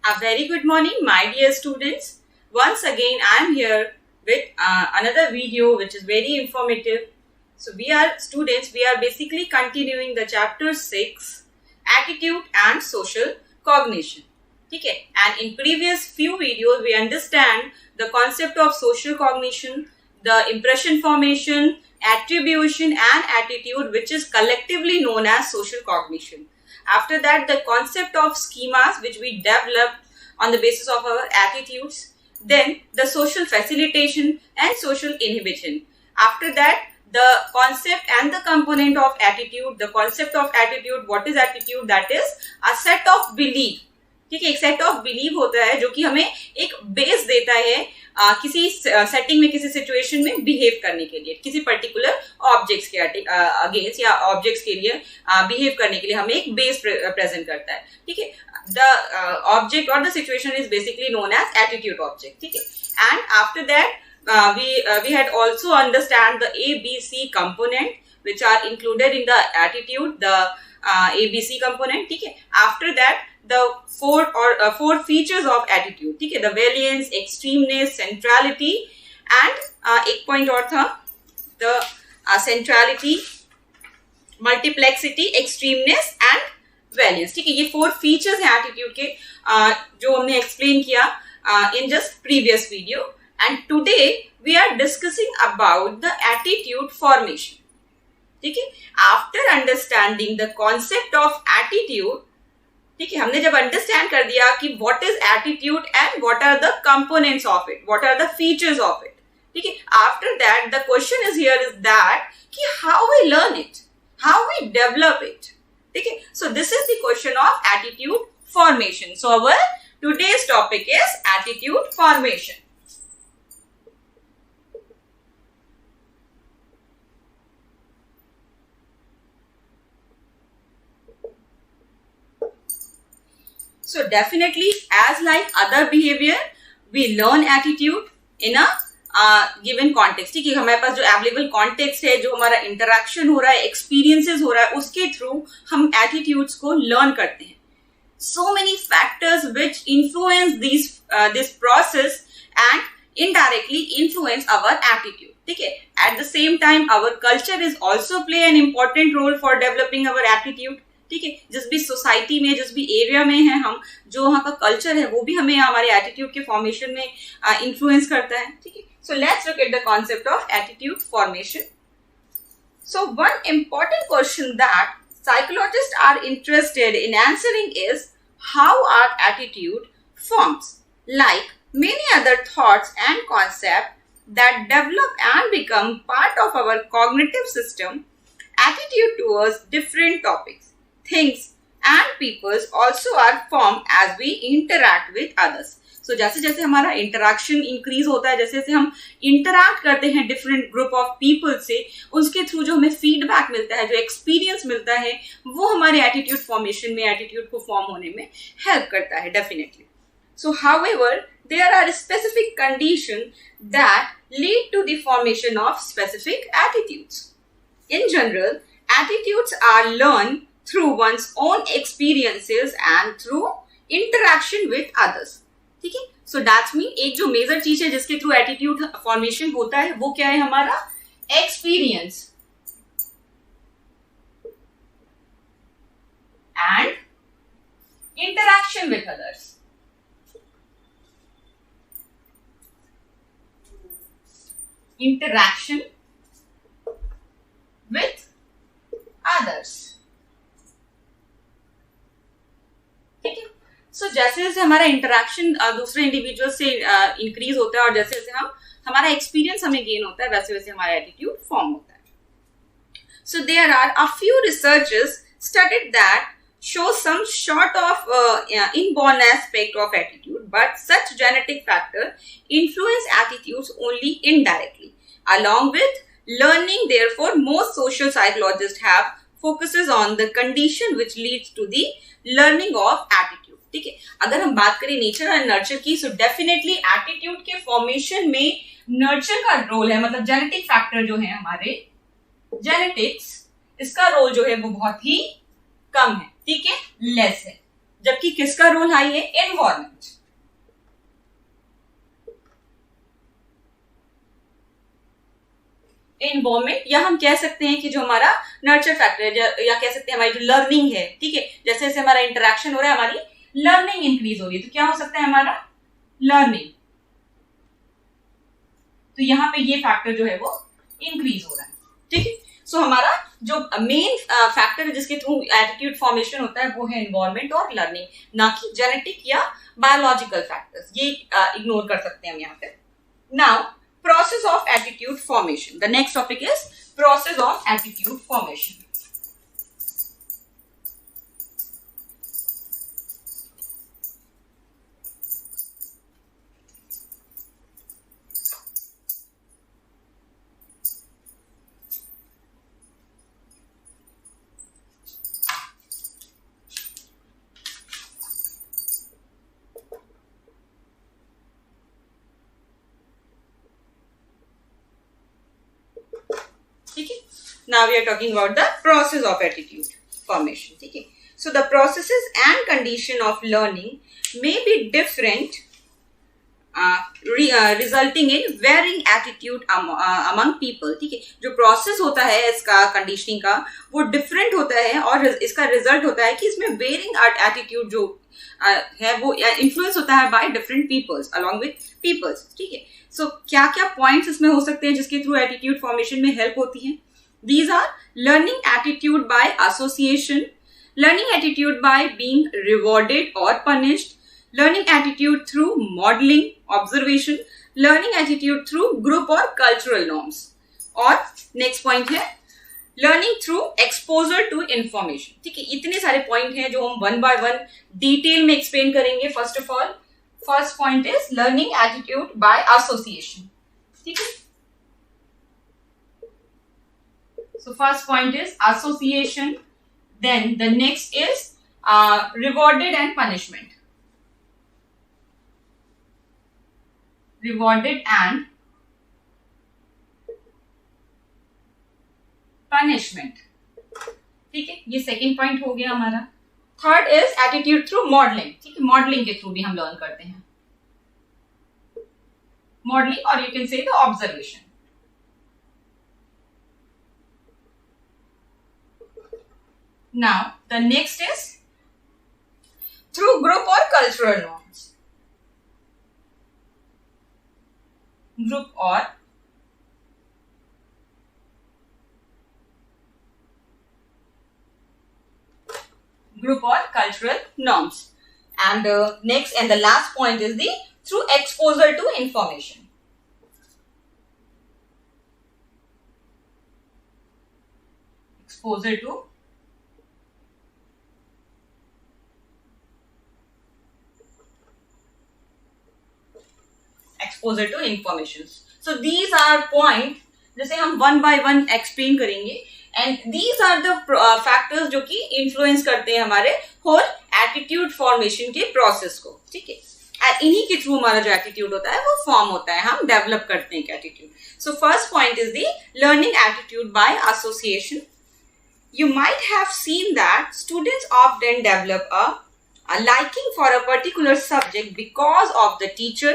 A very good morning, my dear students. Once again, I am here with another video which is very informative. So, we are students, we are basically continuing the chapter 6, Attitude and Social Cognition. Okay? And in previous few videos, we understand the concept of social cognition, the impression formation, attribution and attitude, which is collectively known as social cognition. After that, the concept of schemas, which we developed on the basis of our attitudes. Then the social facilitation and social inhibition. After that, the concept and the component of attitude. The concept of attitude, what is attitude? That is a set of belief. ठीक है, एक set of believe होता है जो कि हमें एक base देता है किसी सेटिंग में, किसी सिचुएशन में बिहेव करने के लिए, किसी पर्टिकुलर ऑब्जेक्ट्स के अगेंस्ट या ऑब्जेक्ट्स के लिए बिहेव करने के लिए हमें एक बेस प्रेजेंट करता है. ठीक है, द ऑब्जेक्ट और the situation is basically known as attitude object. ठीक है, and after that we had also understand the ABC component which are included in the attitude, the ABC component. ठीक है, after that the four features of attitude. ठीक है, the valiance, extremeness, centrality and एक point और था the centrality, multiplexity, extremeness and valiance. ठीक है, ये 4 features हैं attitude के जो हमने explain किया in just previous video. And today we are discussing about the attitude formation. ठीक है, after understanding the concept of attitude, ठीक है, हमने जब अंडरस्टैंड कर दिया कि what is attitude and what are the components of it, what are the features of it. ठीक है, after that the question is here is that कि how we learn it, how we develop it. ठीक है, so this is the question of attitude formation. So our today's topic is attitude formation. So definitely, as like other behavior, we learn attitude in a given context. ठीक है, हमारे पास जो available context है, जो हमारा interaction हो रहा है, experiences हो रहा है, उसके through हम attitudes को learn करते हैं. So many factors which influence this process and indirectly influence our attitude. ठीक है, at the same time, our culture is also play an important role for developing our attitude. ठीक है, जिस भी सोसाइटी में, जिस भी एरिया में है हम, जो वहाँ का कल्चर है वो भी हमें हमारे एटीट्यूड के फॉर्मेशन में इन्फ्लुएंस करता है. ठीक है, so let's look at the concept of attitude formation. So one important question that psychologist are interested in answering is how are attitude forms. Like many other thoughts and concepts that develop and become part of our cognitive system, attitude towards different topics, things and peoples also are formed as we interact with others. So जैसे जैसे हमारा interaction increase होता है, जैसे जैसे हम interact करते हैं different group of people से, उसके through जो हमें feedback मिलता है, जो experience मिलता है, वो हमारे attitude formation में, attitude को form होने में help करता है definitely. So however, there are specific conditions that lead to the formation of specific attitudes. In general, attitudes are learned through one's own experiences and through interaction with others. ठीक है, so that means एक जो major चीज है जिसके through attitude formation होता है वो क्या है? हमारा experience and interaction with others. Interaction with others. ठीक है, सो जैसे जैसे हमारा इंटरेक्शन दूसरे इंडिविजुअल से इंक्रीज होता है और जैसे जैसे हमारा एक्सपीरियंस हमें गेन होता है, वैसे वैसे हमारा एटीट्यूड फॉर्म होता है. So there are a few researchers studied that show some sort of inborn aspect of attitude, but such genetic factor influence attitudes only indirectly. Along with learning, therefore, most social psychologists have focuses on the condition which leads to the learning of attitude. ठीक है, अगर हम बात करें nature और nurture की, so definitely attitude के formation में नर्चर का रोल है, मतलब जेनेटिक फैक्टर जो है हमारे जेनेटिक्स, इसका रोल जो है वो बहुत ही कम है. ठीक है, लेस है. जबकि किसका रोल हाई है? एनवायरमेंट। एनवायरमेंट, या हम कह सकते हैं कि जो हमारा नर्चर फैक्टर या कह सकते हैं हमारी जो लर्निंग है, ठीक है, जैसे जैसे हमारा इंटरेक्शन हो रहा है हमारी लर्निंग इंक्रीज हो रही है, तो क्या हो सकता है हमारा? लर्निंग। तो यहाँ पे ये फैक्टर जो है वो इंक्रीज हो रहा है, ठीक है। सो हमारा जो मेन फैक्टर है जिसके थ्रू एटीट्यूड फॉर्मेशन होता है वो है एनवायरमेंट और लर्निंग, ना कि जेनेटिक या बायोलॉजिकल फैक्टर्स। ये इग्नोर कर सकते हैं हम यहाँ पे। Now process of attitude formation. The next topic is process of attitude formation. ठीक है, now we are talking about the process of attitude formation. ठीक है, so the processes and condition of learning may be different, resulting in varying attitude among people. ठीक है, जो process होता है इसका conditioning का वो different होता है और इसका result होता है कि इसमें varying attitude जो है वो influence होता है by different peoples along with peoples. ठीक है, so क्या क्या points इसमें हो सकते हैं जिसके through attitude formation में help होती है? These are learning attitude by association, learning attitude by being rewarded or punished, learning attitude through modeling, observation, learning attitude through group or cultural norms. और next point है learning through exposure to information. ठीक है, इतने सारे point हैं जो हम one by one detail में explain करेंगे. First of all, first point is learning attitude by association. ठीक है, so first point is association, then the next is rewarded and punishment. Rewarded and punishment. ठीक है, ये second point हो गया हमारा. Third is attitude through modeling. ठीक है, modeling के through भी हम learn करते हैं. Modeling or you can say the observation. Now the next is through group or cultural norms. Group or cultural norms. And next and the last point is the through exposure to information. Exposure to information. So these are points जैसे हम one by one explain करेंगे and these are the factors जो कि influence करते हैं हमारे whole attitude formation के process को. ठीक है, और इन्हीं के थ्रू हमारा जो attitude होता है वो form होता है, हम develop करते हैं attitude. So first point is the learning attitude by association. You might have seen that students often develop a liking for a particular subject because of the teacher,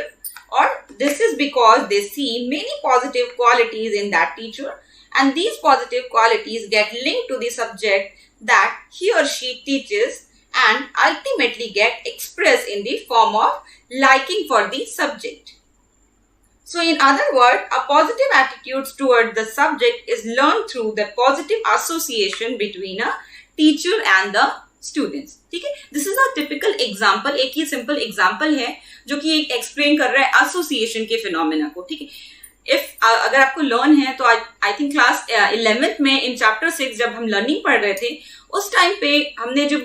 or this is because they see many positive qualities in that teacher, and these positive qualities get linked to the subject that he or she teaches and ultimately get expressed in the form of liking for the subject. So in other words, a positive attitude toward the subject is learned through the positive association between a teacher and the students. ठीक है, this is a typical example, एक ही simple example है जो कि एक explain कर रहा है एसोसिएशन के फिनोमेना को. ठीक है, इफ अगर आपको लर्न है तो आई थिंक क्लास 11th में इन चैप्टर 6 जब हम लर्निंग पढ़ रहे थे उस टाइम पे हमने जो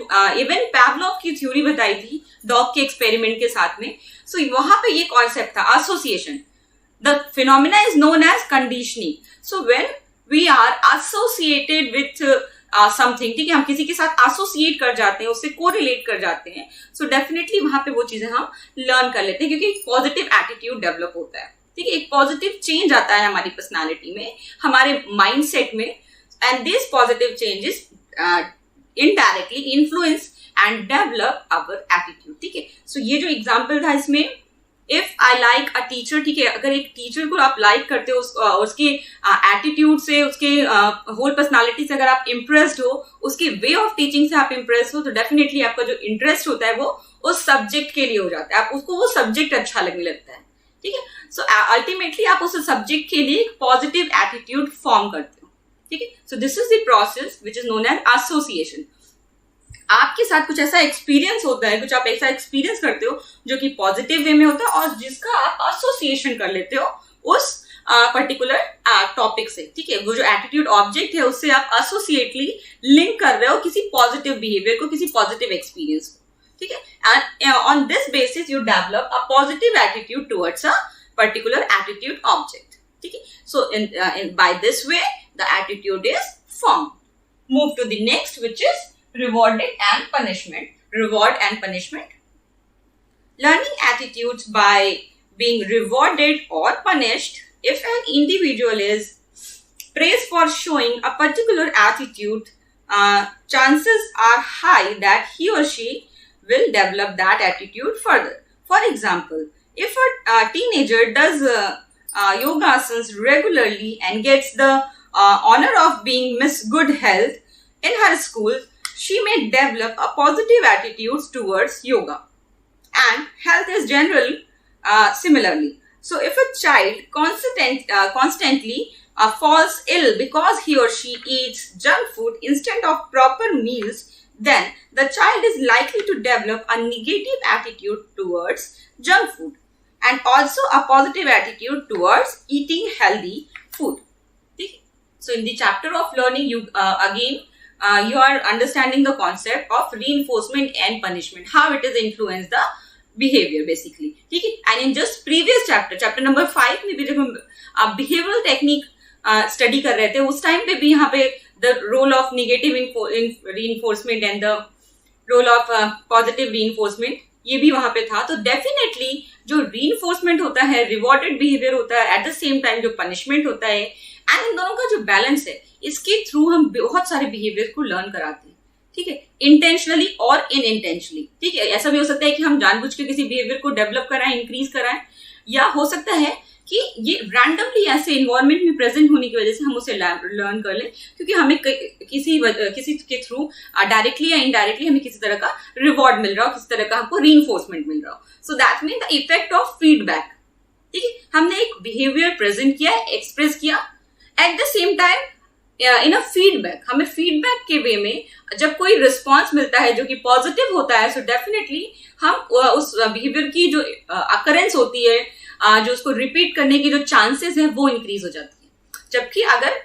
इवन पैवलोव की थ्योरी बताई थी डॉग के एक्सपेरिमेंट के साथ में. सो वहां पे ये कॉन्सेप्ट था association. The phenomena is known as conditioning. So when we are associated with something, ठीक है, हम किसी के साथ एसोसिएट कर जाते हैं, उससे कोरिलेट कर जाते हैं, सो डेफिनेटली वहां पे वो चीजें हम लर्न कर लेते हैं क्योंकि एक पॉजिटिव एटीट्यूड डेवलप होता है. ठीक है, एक पॉजिटिव चेंज आता है हमारी पर्सनालिटी में, हमारे माइंडसेट में, and this positive changes indirectly influence and develop our attitude. ठीक है, सो ये जो एग्जाम्पल था इसमें, if I like a teacher, ठीक है, अगर एक टीचर को आप लाइक करते हो, उसके एटीट्यूड से, उसके होल पर्सनालिटी से अगर आप इम्प्रेस्ड हो, उसके वे ऑफ टीचिंग से आप इम्प्रेस्ड हो, तो डेफिनेटली आपका जो इंटरेस्ट होता है वो उस सब्जेक्ट के लिए हो जाता है, आप उसको वो सब्जेक्ट अच्छा लगने लगता है. ठीक है, सो अल्टीमेटली आप उस सब्जेक्ट के लिए एक पॉजिटिव एटीट्यूड फॉर्म करते हो. ठीक है, so this is the process which is known as association. आपके साथ कुछ ऐसा एक्सपीरियंस होता है, कुछ आप ऐसा एक्सपीरियंस करते हो जो कि पॉजिटिव वे में होता है और जिसका आप एसोसिएशन कर लेते हो उस पर्टिकुलर टॉपिक से. ठीक है, वो जो एटीट्यूड ऑब्जेक्ट है उससे आप एसोसिएटली लिंक कर रहे हो किसी पॉजिटिव बिहेवियर को, किसी पॉजिटिव एक्सपीरियंस को. ठीक है, and on this basis you develop a positive attitude towards a particular attitude object. ठीक है, so by this way the attitude is form. Move to the next which is rewarding and punishment. Reward and punishment. Learning attitudes by being rewarded or punished. If an individual is praised for showing a particular attitude, chances are high that he or she will develop that attitude further. For example, if a teenager does yoga asanas regularly and gets the honor of being Miss Good Health in her school, she may develop a positive attitude towards yoga and health is general similarly. So if a child constantly falls ill because he or she eats junk food instead of proper meals, then the child is likely to develop a negative attitude towards junk food and also a positive attitude towards eating healthy food. So in the chapter of learning, you again you are understanding the concept of reinforcement and punishment, how it is influence the behavior basically. ठीक है, and in just previous chapter number 5 में भी जब हम behavioral technique study कर रहे थे, उस टाइम पे भी यहाँ पे the role of negative reinforcement and the role of positive reinforcement ये भी वहां पे था. तो डेफिनेटली जो reinforcement होता है, rewarded behavior होता है, at the same time जो punishment होता है, एंड इन दोनों का जो बैलेंस है, इसके थ्रू हम बहुत सारे बिहेवियर को लर्न कराते हैं. ठीक है, इंटेंशनली और इनइंटेंशनली. ठीक है, ऐसा भी हो सकता है कि हम जानबूझ के किसी बिहेवियर को डेवलप कराएं, इंक्रीज कराएं, या हो सकता है कि ये रैंडमली ऐसे इन्वायरमेंट में प्रेजेंट होने की वजह से हम उसे लर्न कर लें, क्योंकि हमें किसी के थ्रू डायरेक्टली या इनडायरेक्टली हमें किसी तरह का रिवॉर्ड मिल रहा हो, किसी तरह का हमको रीइंफोर्समेंट मिल रहा हो. So that mean the effect of feedback. ठीक है, हमने एक बिहेवियर प्रेजेंट किया, एक्सप्रेस किया, eight the same time in a feedback, हमें फीडबैक के वे में जब कोई रिस्पॉन्स मिलता है जो कि पॉजिटिव होता है, सो डेफिनेटली हम उस बिहेवियर की जो अकरेंस होती है, जो उसको रिपीट करने की जो चांसेस है वो इंक्रीज हो जाती है. जबकि अगर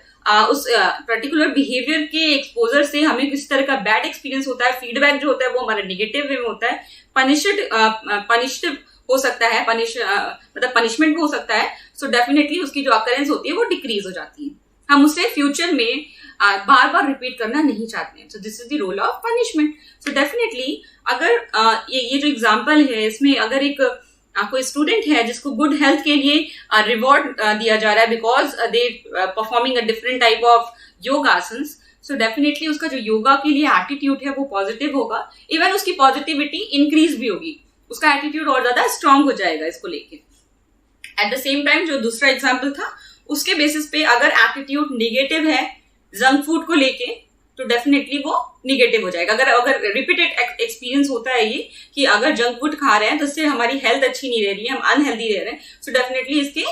उस पर्टिकुलर बिहेवियर के एक्सपोजर से हमें किसी तरह का बैड एक्सपीरियंस होता है, फीडबैक जो होता है वो हमारा निगेटिव वे में होता है, पनिश्ड हो सकता है, मतलब पनिशमेंट भी हो सकता है, सो डेफिनेटली उसकी जो अकरेंस होती है वो डिक्रीज हो जाती है. हम उसे फ्यूचर में बार बार रिपीट करना नहीं चाहते हैं. So this is the role of punishment. So definitely अगर ये जो एग्जांपल है, इसमें अगर एक कोई स्टूडेंट है जिसको गुड हेल्थ के लिए रिवॉर्ड दिया जा रहा है because they performing a different type of yoga asanas, so definitely उसका जो योगा के लिए एटीट्यूड है वो पॉजिटिव होगा. इवन उसकी पॉजिटिविटी इंक्रीज भी होगी, उसका एटीट्यूड और ज्यादा स्ट्रांग हो जाएगा इसको लेके. एट द सेम टाइम जो दूसरा एग्जाम्पल था, उसके बेसिस पे अगर एटीट्यूड नेगेटिव है जंक फूड को लेके, तो डेफिनेटली वो निगेटिव हो जाएगा. अगर रिपीटेड एक्सपीरियंस होता है ये कि अगर जंक फूड खा रहे हैं तो इससे हमारी हेल्थ अच्छी नहीं रह रही है, हम अनहेल्दी रह रहे हैं, सो डेफिनेटली इसके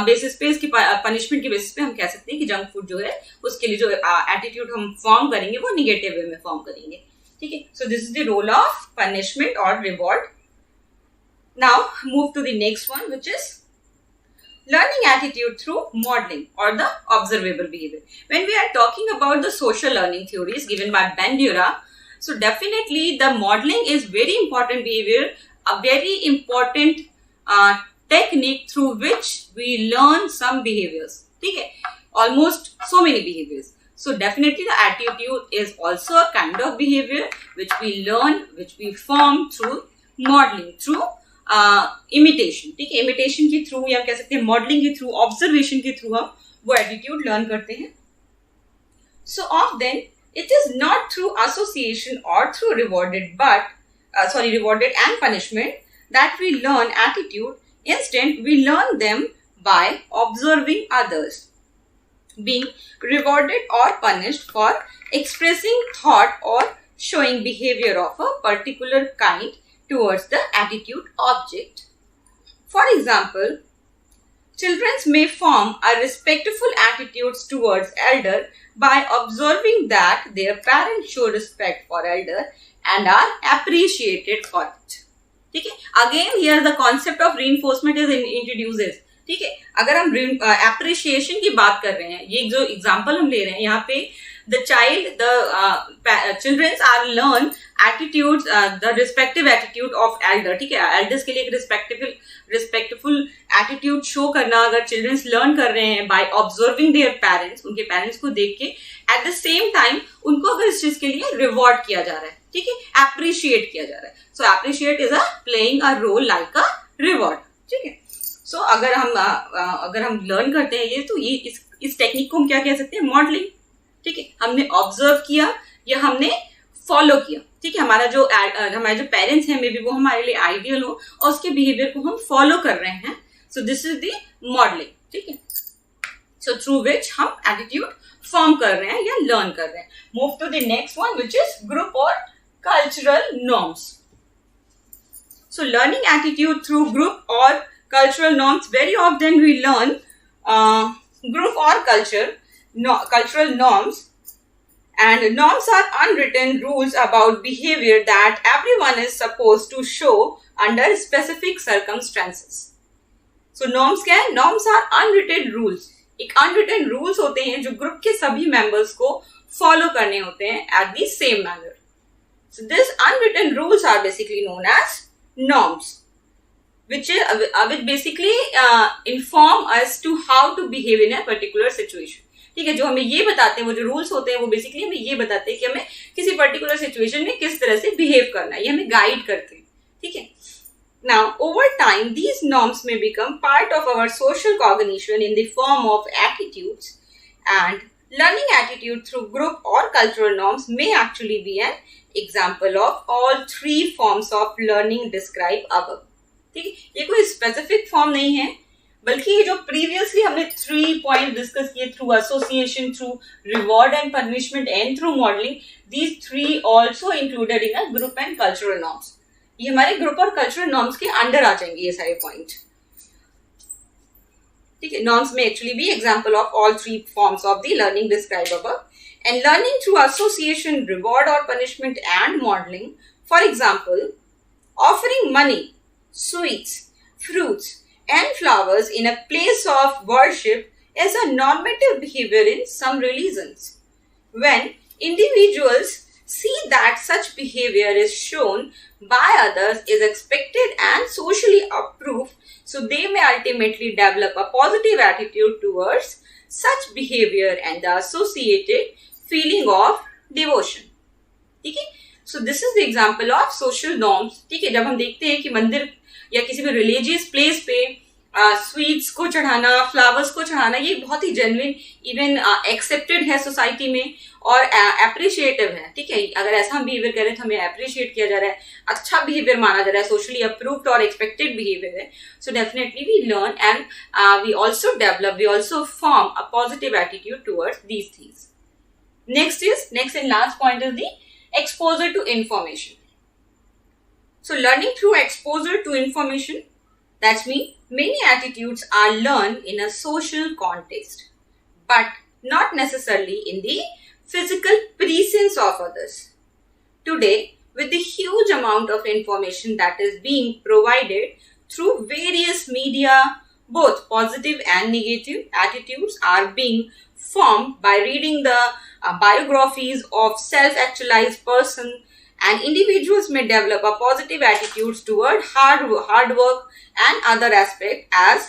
बेसिस पे, इसकी पनिशमेंट के बेसिस पे हम कह सकते हैं कि जंक फूड जो है उसके लिए जो एटीट्यूड हम फॉर्म करेंगे वो निगेटिव वे में फॉर्म करेंगे. ठीक है, so this is the role of punishment और reward. Now move to the next one which is learning attitude through modeling or the observable behavior. When we are talking about the social learning theories given by Bandura, so definitely the modeling is very important behavior, a very important technique through which we learn some behaviors. Okay, almost so many behaviors. So definitely the attitude is also a kind of behavior which we learn, which we form through modeling, through imitation. ठीक है, imitation के through या कह सकते हैं modelling के through, observation के through हम वो एटीट्यूड लर्न करते हैं. So of then It is not through association or through rewarded and punishment that we learn attitude. Instead, we learn them by observing others being rewarded or punished for expressing thought or showing behavior of a particular kind towards the attitude object. For example, children may form a respectful attitudes towards elder by observing that their parents show respect for elder and are appreciated for it. ठीक है, again here the concept of reinforcement is introduces. ठीक है, अगर हम appreciation की बात कर रहे हैं, ये जो एग्जांपल हम ले रहे हैं यहाँ पे, the children are learn attitudes, the respective attitude of elder. ठीक है, elders के लिए एक respectful attitude show करना अगर children learn कर रहे हैं by observing their parents, उनके parents को देख के, at the same time उनको अगर इस चीज के लिए reward किया जा रहा है, ठीक है, appreciate किया जा रहा है. So appreciate is playing a role like a reward. ठीक है, so अगर हम learn करते हैं ये, तो ये इस टेक्निक को हम क्या कह सकते हैं? मॉडलिंग. ठीक है, हमने ऑब्जर्व किया या हमने फॉलो किया. ठीक है, हमारे जो पेरेंट्स हैं, मे बी वो हमारे लिए आइडियल हो और उसके बिहेवियर को हम फॉलो कर रहे हैं. So this is the modelling. ठीक है, सो थ्रू विच हम एटीट्यूड फॉर्म कर रहे हैं या लर्न कर रहे हैं. Move to the next one which is group और cultural norms. So learning attitude through group और cultural norms, very often we learn group or cultural norms, and norms are unwritten rules about behavior that everyone is supposed to show under specific circumstances. So norms क्या है? Norms are unwritten rules. एक unwritten rules होते हैं जो group के सभी members को follow करने होते हैं at the same manner. So these unwritten rules are basically known as norms, which basically inform us to how to behave in a particular situation. ठीक है, जो हमें ये बताते हैं, वो जो रूल्स होते हैं वो बेसिकली हमें ये बताते हैं कि हमें किसी पर्टिकुलर सिचुएशन में किस तरह से बिहेव करना है, ये हमें गाइड करते हैं. ठीक है, now over time these norms में become part of our social cognition in the form of attitudes, and learning attitude through group और cultural norms may actually be an example of all three forms of learning describe above. ठीक है, ये कोई specific form नहीं है, बल्कि ये जो प्रीवियसली हमने 3 पॉइंट डिस्कस किए, through association, through reward and punishment and through modelling, these 3 also included in a group and cultural norms. ये हमारे ग्रुप और कल्चरल नॉर्म्स के अंडर आ जाएंगे ये सारे पॉइंट. ठीक है, नॉर्म्स में एक्चुअली भी example of all 3 forms of the learning describe above. And learning through association, reward और punishment and modelling, for example offering money, sweets, fruits, and flowers in a place of worship is a normative behavior in some religions. When individuals see that such behavior is shown by others, is expected and socially approved, so they may ultimately develop a positive attitude towards such behavior and the associated feeling of devotion. ठीक है, so this is the example of social norms. ठीक है, जब हम देखते हैं कि मंदिर या किसी भी रिलीजियस प्लेस पे स्वीट्स को चढ़ाना, फ्लावर्स को चढ़ाना, ये बहुत ही जेन्युइन, इवन एक्सेप्टेड है सोसाइटी में और अप्रिशिएटिव है. ठीक है, अगर ऐसा हम बिहेवियर करें तो हमें अप्रिशिएट किया जा रहा है, अच्छा बिहेवियर माना जा रहा है, सोशली अप्रूव्ड और एक्सपेक्टेड बिहेवियर है. So definitely we learn and we also develop, we also form a positive attitude towards these things. Next and last point is the exposure to information. So learning through exposure to information, that means many attitudes are learned in a social context, but not necessarily in the physical presence of others. Today, with the huge amount of information that is being provided through various media, both positive and negative attitudes are being formed by reading the biographies of self-actualized person, and individuals may develop a positive attitudes toward hard work and other aspect as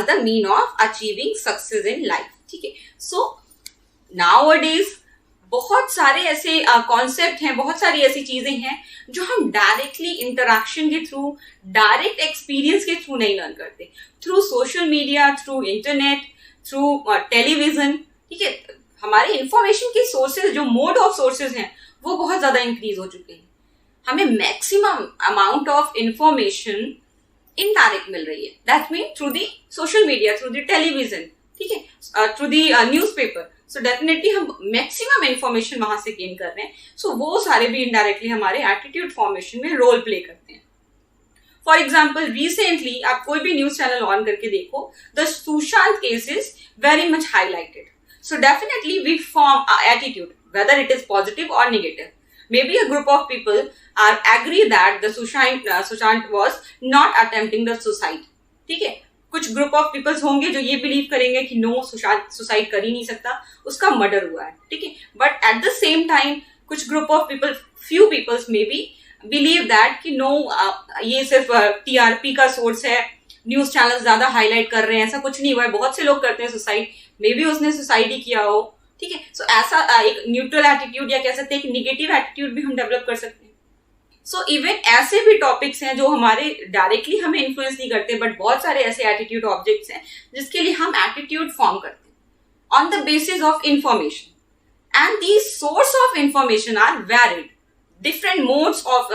the mean of achieving success in life. ठीक है, so nowadays बहुत सारे ऐसे concept हैं, बहुत सारी ऐसी चीजें हैं जो हम डायरेक्टली इंटरेक्शन के थ्रू, डायरेक्ट एक्सपीरियंस के थ्रू नहीं लर्न करते. Through social media, through internet, through television. ठीक है, हमारे इंफॉर्मेशन के सोर्सेज, जो मोड ऑफ सोर्सेज हैं, वो बहुत ज्यादा इंक्रीज हो चुके हैं. हमें maximum amount of information indirect मिल रही है. That mean through the social media, through the television, ठीक है, through the newspaper. So definitely हम मैक्सिमम इंफॉर्मेशन वहां से गेन कर रहे हैं. सो वो सारे भी इनडायरेक्टली हमारे एटीट्यूड फॉर्मेशन में रोल प्ले करते हैं. फॉर एग्जाम्पल, रिसेंटली आप कोई भी न्यूज चैनल ऑन करके देखो, the Sushant case is very much highlighted. So definitely we form attitude, whether it is positive और negative. Maybe a group of people are agree that the Sushant was not attempting the suicide. ठीक है, कुछ group of peoples होंगे जो ये believe करेंगे कि no, Sushant suicide कर ही नहीं सकता, उसका मर्डर हुआ है. ठीक है, but at the same time कुछ group of people, few peoples may be believe that कि नो, ये सिर्फ टीआरपी का सोर्स है, न्यूज चैनल ज्यादा हाईलाइट कर रहे हैं, ऐसा कुछ नहीं हुआ है, बहुत से लोग करते हैं सुसाइड, मे बी उसने सुसाइड ही किया हो. ठीक है, सो ऐसा एक न्यूट्रल एटीट्यूड या कह सकते हैं कि निगेटिव एटीट्यूड भी हम डेवलप कर सकते हैं. सो इवन ऐसे भी टॉपिक्स हैं जो हमारे डायरेक्टली हमें इन्फ्लुएंस नहीं करते, बट बहुत सारे ऐसे एटीट्यूड ऑब्जेक्ट्स हैं जिसके लिए हम एटीट्यूड फॉर्म करते हैं on the basis of information. And the source of information are varied, different modes of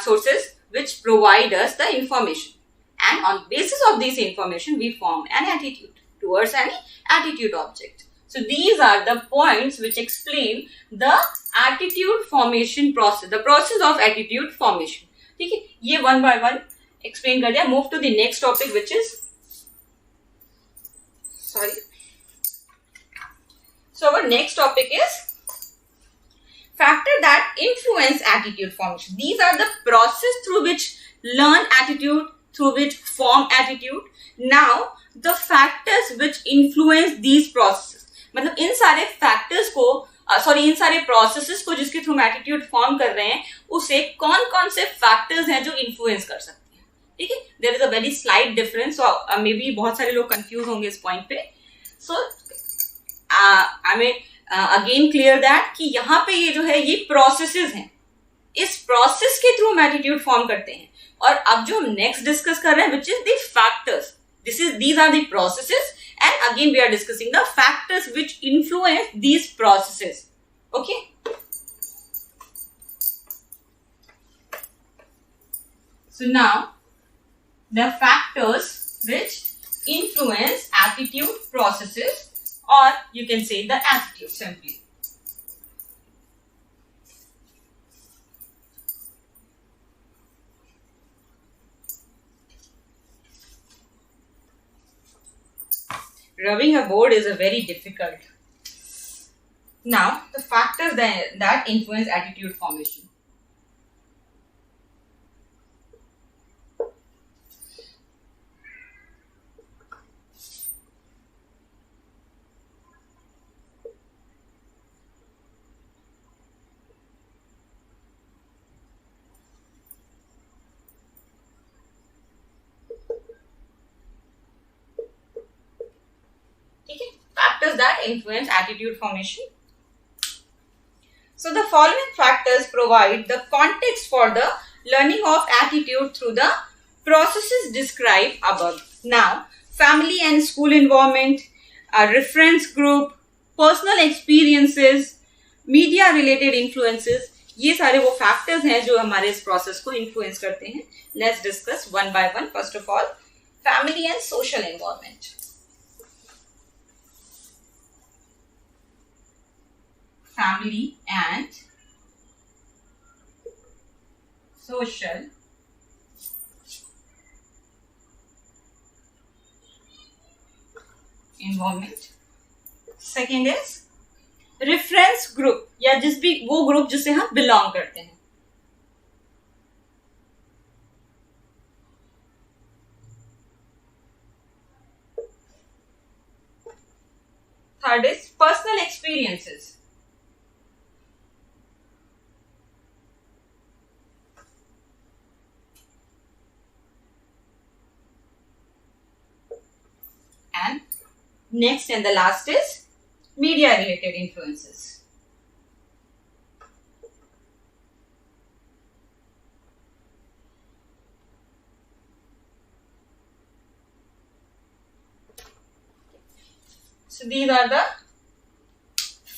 sources which provide us the information, and on basis of this information we form an attitude towards any attitude object. So these are the points which explain the attitude formation process, the process of attitude formation. ठीक है, ये one by one explain कर दिया. Move to the next topic which is, sorry. So our next topic is factor that influence attitude formation. These are the process through which learn attitude, through which form attitude. Now the factors which influence these processes, मतलब इन सारे factors को, इन सारे processes को जिसके through attitude form कर रहे हैं, उसे कौन कौन से फैक्टर्स हैं जो इन्फ्लुएंस कर सकते हैं. ठीक है, there is a very slight difference, so may be बहुत सारे लोग कंफ्यूज होंगे इस पॉइंट पे. So I mean again clear that कि यहाँ पे ये जो है ये प्रोसेसेस हैं, इस प्रोसेस के थ्रू हम एटीट्यूड फॉर्म करते हैं. और अब जो हम नेक्स्ट डिस्कस कर रहे हैं which is the factors, these are the processes, and again we are discussing the factors which influence these processes. Okay, so now the factors which influence attitude processes, or you can say the attitude simply. Rubbing a board is a very difficult. Now, the factors that influence attitude formation. Factors that influence attitude formation. So the following factors provide the context for the learning of attitude through the processes described above. Now, family and school environment, a reference group, personal experiences, media related influences, ये सारे वो factors हैं जो हमारे इस process को influence करते हैं. Let's discuss one by one. First of all, family and social environment. Family and social environment. Second is reference group, या जिस भी वो ग्रुप जिसे हम बिलोंग करते हैं. Third is personal experiences. And next and the last is media related influences. So these are the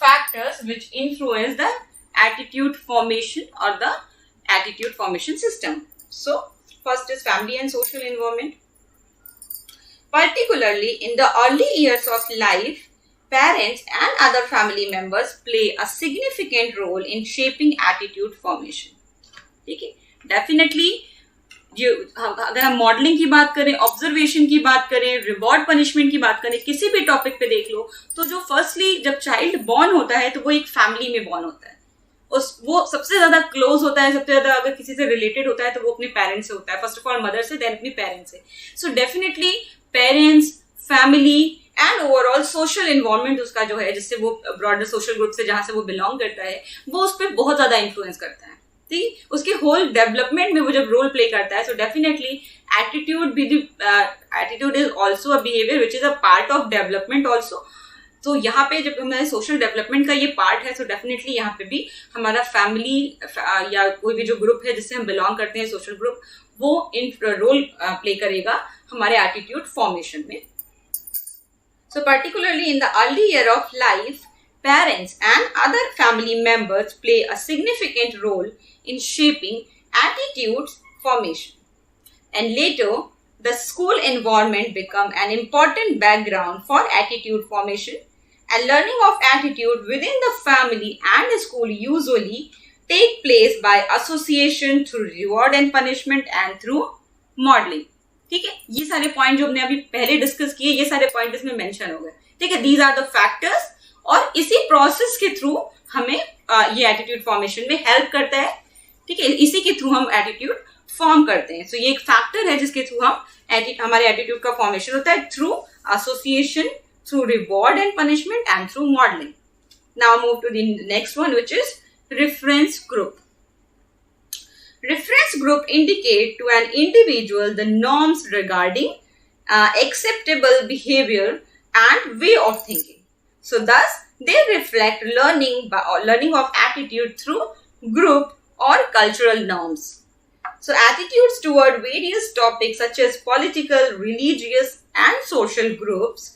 factors which influence the attitude formation or the attitude formation system. So first is family and social environment. Particularly in the early years of life, parents and other family members play a significant role in shaping attitude formation. ठीक है, definitely जो अगर हम modelling की बात करें, observation की बात करें, रिवॉर्ड पनिशमेंट की बात करें, किसी भी टॉपिक पे देख लो, तो जो फर्स्टली जब चाइल्ड बॉर्न होता है तो वो एक फैमिली में बॉर्न होता है, वो सबसे ज्यादा क्लोज होता है, सबसे ज्यादा अगर किसी से रिलेटेड होता है तो वो अपने पेरेंट्स से होता है, फर्स्ट ऑफ ऑल मदर से, देन अपने पेरेंट्स से. So definitely parents, family and overall social environment उसका जो है, जिससे वो ब्रॉडर सोशल ग्रुप से जहां से वो बिलोंग करता है, वो उस पर बहुत ज्यादा इन्फ्लुएंस करता है. ठीक, उसके होल डेवलपमेंट में वो जब रोल प्ले करता है. So definitely attitude is also a behaviour which is a part of development also. तो यहाँ पे जब हमारे सोशल डेवलपमेंट का ये पार्ट है, सो डेफिनेटली यहाँ पे भी हमारा फैमिली या कोई भी जो ग्रुप है जिससे हम बिलोंग करते हैं, सोशल ग्रुप, वो इन रोल प्ले करेगा हमारे एटीट्यूड फॉर्मेशन में. So particularly in the early year of life, parents and other family members play a significant role in shaping attitude formation. And later, the school environment become an important background for attitude formation, and learning of attitude within the family and the school usually take place by association through reward and punishment and through modeling. ठीक है, ये सारे point जो हमने अभी पहले discuss किए, ये सारे पॉइंट इसमें मेंशन हो गए. ठीक है, दीज आर द फैक्टर्स, और इसी प्रोसेस के थ्रू हमें ये एटीट्यूड फॉर्मेशन में हेल्प करता है. ठीक है, इसी के थ्रू हम एटीट्यूड फॉर्म करते हैं. सो ये एक फैक्टर है जिसके थ्रू हम हमारे एटीट्यूड का फॉर्मेशन होता है, through association, through reward and punishment and through modelling. Now move to the next one which is reference group. Reference group indicate to an individual the norms regarding acceptable behavior and way of thinking. So thus, they reflect learning of attitude through group or cultural norms. So attitudes toward various topics such as political, religious and social groups,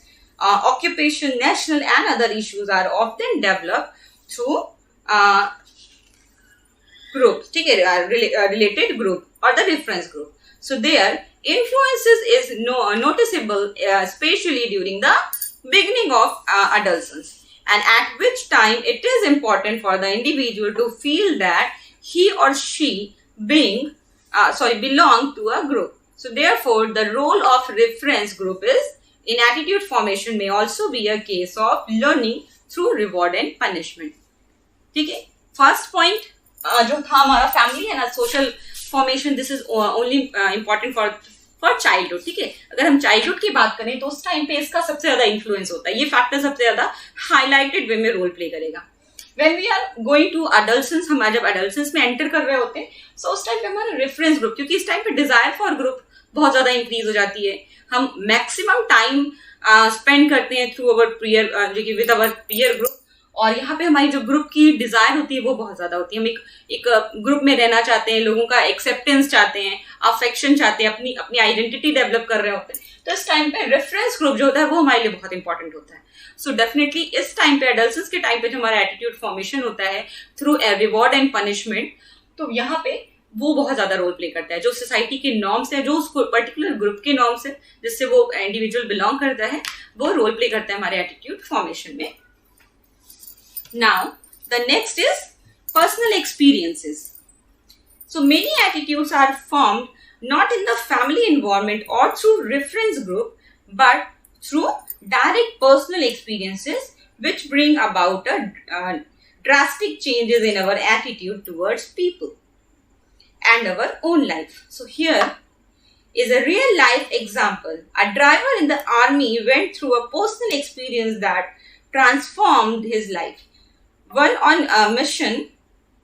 occupation, national and other issues are often developed through groups, related group or the reference group. So their influences is noticeable, especially during the beginning of adolescence, and at which time it is important for the individual to feel that he or she belong to a group. So therefore, the role of reference group is in attitude formation may also be a case of learning through reward and punishment. ठीक है, first point जो था हमारा family है ना, social formation, this is only important for childhood. ठीक है, अगर हम चाइल्डहुड की बात करें तो उस टाइम पे इसका सबसे ज्यादा इन्फ्लुएंस होता है, ये फैक्टर सबसे ज्यादा हाईलाइटेड वे में रोल प्ले करेगा. When we are going to adolescence, हम जब अडल्सेंस में एंटर कर रहे होते हैं, सो उस टाइम पे हमारा रेफरेंस ग्रुप, क्योंकि इस टाइम पे डिजायर फॉर ग्रुप बहुत ज्यादा इंक्रीज हो जाती है, हम मैक्सिमम टाइम स्पेंड करते हैं through our peer with our peer group, और यहाँ पे हमारी जो ग्रुप की डिजायर होती है वो बहुत ज्यादा होती है. हम एक ग्रुप में रहना चाहते हैं, लोगों का एक्सेप्टेंस चाहते हैं, अफेक्शन चाहते हैं, अपनी आइडेंटिटी डेवलप कर रहे होते हैं. तो इस टाइम पे रेफरेंस ग्रुप जो होता है वो हमारे लिए बहुत इंपॉर्टेंट होता है. सो डेफिनेटली इस टाइम पे, एडल्सेंस के टाइम पे जो हमारा एटीट्यूड फॉर्मेशन होता है थ्रू रिवॉर्ड एंड पनिशमेंट, तो यहाँ पे वो बहुत ज्यादा रोल प्ले करता है. जो सोसाइटी के नॉर्म्स है, जो उस पर्टिकुलर ग्रुप के नॉर्म्स है जिससे वो इंडिविजुअल बिलोंग करता है, वो रोल प्ले करता है हमारे एटीट्यूड फॉर्मेशन में. Now, the next is personal experiences. So many attitudes are formed not in the family environment or through reference group, but through direct personal experiences which bring about drastic changes in our attitude towards people and our own life. So here is a real life example. A driver in the army went through a personal experience that transformed his life. While on a mission,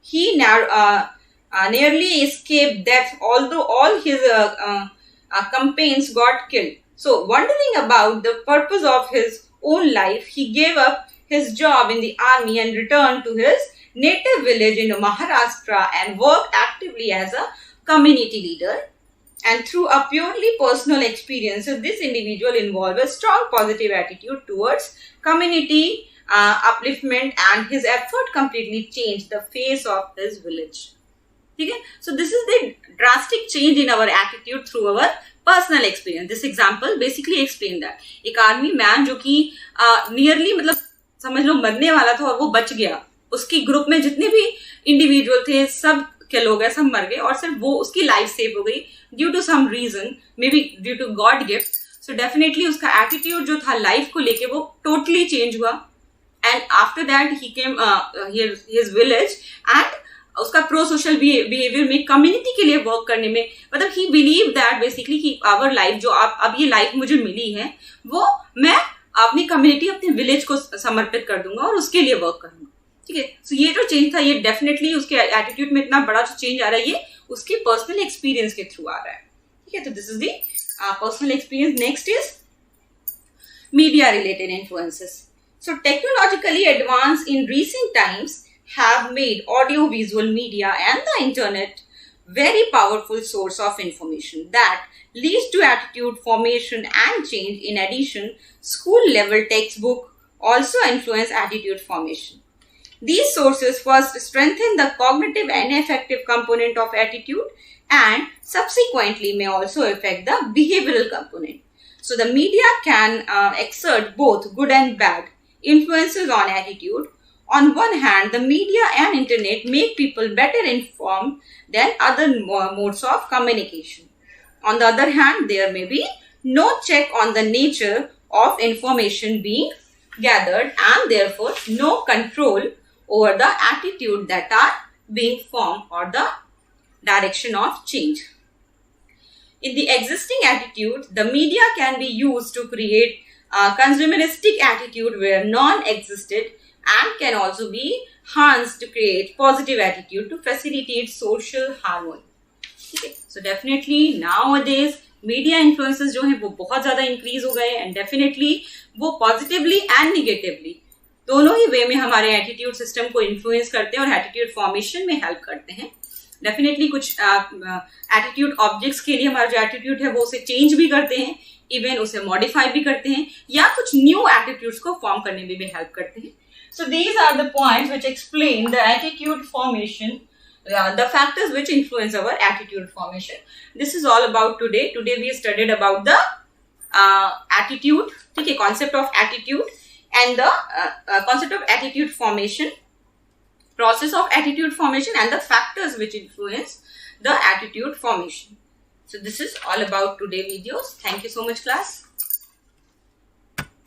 he nearly escaped death, although all his companions got killed. So, wondering about the purpose of his own life, he gave up his job in the army and returned to his native village in Maharashtra and worked actively as a community leader. And through a purely personal experience, this individual involved a strong positive attitude towards community upliftment, and his effort completely changed the face of his village. ठीक है, so this is the drastic change in our attitude through our personal experience. This example basically explain that. एक army man जो कि nearly मतलब समझ लो मरने वाला था और वो बच गया, उसकी ग्रुप में जितने भी इंडिविजुअल थे सब किल हो गए, सब मर गए, और सिर्फ वो उसकी लाइफ सेव हो गई due to some reason, may be due to god gift. So definitely उसका एटीट्यूड जो था लाइफ को लेके वो टोटली चेंज हुआ. And after that he came his village, and उसका प्रो सोशल बिहेवियर में, कम्युनिटी के लिए वर्क करने में, मतलब ही बिलीव दैट बेसिकली कि आवर लाइफ जो अब ये लाइफ मुझे मिली है वो मैं अपनी कम्युनिटी, अपने विलेज को समर्पित कर दूंगा और उसके लिए वर्क करूंगा. ठीक है, सो ये जो चेंज था ये डेफिनेटली उसके एटीट्यूड में इतना बड़ा जो चेंज आ रहा है ये उसकी पर्सनल एक्सपीरियंस के थ्रू आ रहा है. ठीक है, तो this is the personal experience. Next is media related influences. So technologically advance in recent times have made audio-visual media and the internet very powerful source of information that leads to attitude formation and change. In addition, school-level textbook also influence attitude formation. These sources first strengthen the cognitive and affective component of attitude and subsequently may also affect the behavioral component. So the media can exert both good and bad influences on attitude. On one hand, the media and internet make people better informed than other modes of communication. On the other hand, there may be no check on the nature of information being gathered and therefore no control over the attitude that are being formed or the direction of change. In the existing attitude, the media can be used to create a consumeristic attitude where none existed, and can also be harnessed to create positive attitude to facilitate social harmony. Okay, so definitely nowadays media influences जो हैं वो बहुत ज़्यादा increase हो गए, and definitely वो positively and negatively दोनों ही वे में हमारे एटीट्यूड सिस्टम को इन्फ्लुएंस करते हैं और एटीट्यूड फॉर्मेशन में हेल्प करते हैं. डेफिनेटली कुछ एटीट्यूड ऑब्जेक्ट्स के लिए हमारा जो एटीट्यूड है वो उसे चेंज भी करते हैं, इवन उसे मॉडिफाई भी करते हैं, या कुछ न्यू एटीट्यूड्स को फॉर्म करने में भी हेल्प करते हैं. So these are the points which explain the attitude formation, the factors which influence our attitude formation. This is all about today. Today we studied about the attitude, okay, concept of attitude, and the concept of attitude formation, process of attitude formation, and the factors which influence the attitude formation. So this is all about today's videos. Thank you so much, class.